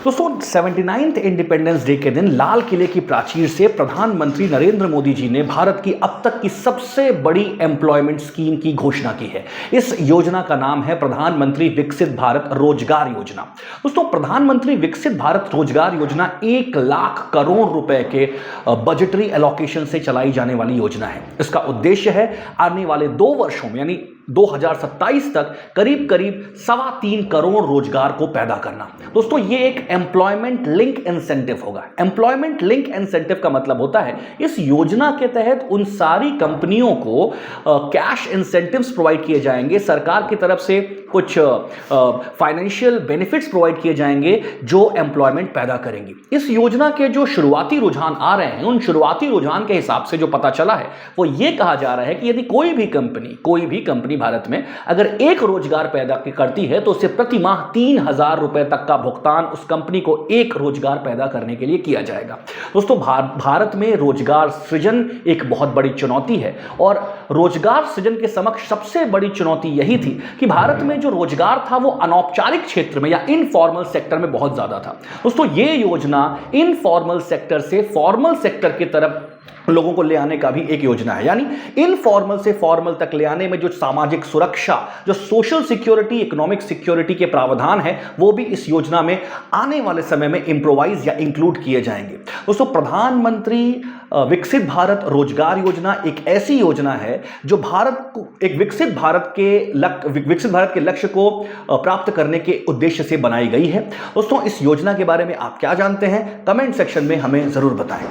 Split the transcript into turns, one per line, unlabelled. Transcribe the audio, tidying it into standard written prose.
दोस्तों 79th independence day के दिन लाल किले की प्राचीर से प्रधानमंत्री नरेंद्र मोदी जी ने भारत की अब तक की सबसे बड़ी एम्प्लॉयमेंट स्कीम की घोषणा की है। इस योजना का नाम है प्रधानमंत्री विकसित भारत रोजगार योजना। दोस्तों प्रधानमंत्री विकसित भारत रोजगार योजना 1 लाख करोड़ रुपए के बजटरी एलोकेशन से चलाई जाने वाली योजना है। इसका उद्देश्य है आने वाले 2 वर्षों में यानी 2027 तक करीब 3.25 करोड़ रोजगार को पैदा करना। दोस्तों ये एक एम्प्लॉयमेंट लिंक इंसेंटिव होगा। एम्प्लॉयमेंट लिंक इंसेंटिव का मतलब होता है इस योजना के तहत उन सारी कंपनियों को कैश इंसेंटिव्स प्रोवाइड किए जाएंगे, सरकार की तरफ से कुछ फाइनेंशियल बेनिफिट्स प्रोवाइड किए जाएंगे जो एम्प्लॉयमेंट पैदा करेंगी। इस योजना के जो शुरुआती रुझान आ रहे हैं उन शुरुआती रुझान के हिसाब से जो पता चला है वो ये कहा जा रहा है कि यदि कोई भी कंपनी भारत में अगर एक रोजगार पैदा करती है तो उसे प्रति माह 3,000 रुपए तक का भुगतान उस कंपनी को एक रोजगार पैदा करने के लिए किया जाएगा। दोस्तों भारत में रोजगार सृजन एक बहुत बड़ी चुनौती है और रोजगार सृजन के समक्ष सबसे बड़ी चुनौती यही थी कि भारत में जो रोजगार था वो अनौपचारिक क्षेत्र में या इनफॉर्मल सेक्टर में बहुत ज्यादा था। दोस्तों ये योजना इनफॉर्मल सेक्टर से फॉर्मल सेक्टर की तरफ लोगों को ले आने का भी एक योजना है, यानी इनफॉर्मल से फॉर्मल तक ले आने में जो सामाजिक सुरक्षा, जो सोशल सिक्योरिटी, इकोनॉमिक सिक्योरिटी के प्रावधान है वो भी इस योजना में आने वाले समय में इंप्रोवाइज या इंक्लूड किए जाएंगे। दोस्तों प्रधानमंत्री विकसित भारत रोजगार योजना एक ऐसी योजना है जो भारत को एक विकसित भारत के लक्ष्य को प्राप्त करने के उद्देश्य से बनाई गई है। दोस्तों इस योजना के बारे में आप क्या जानते हैं, कमेंट सेक्शन में हमें जरूर बताएं।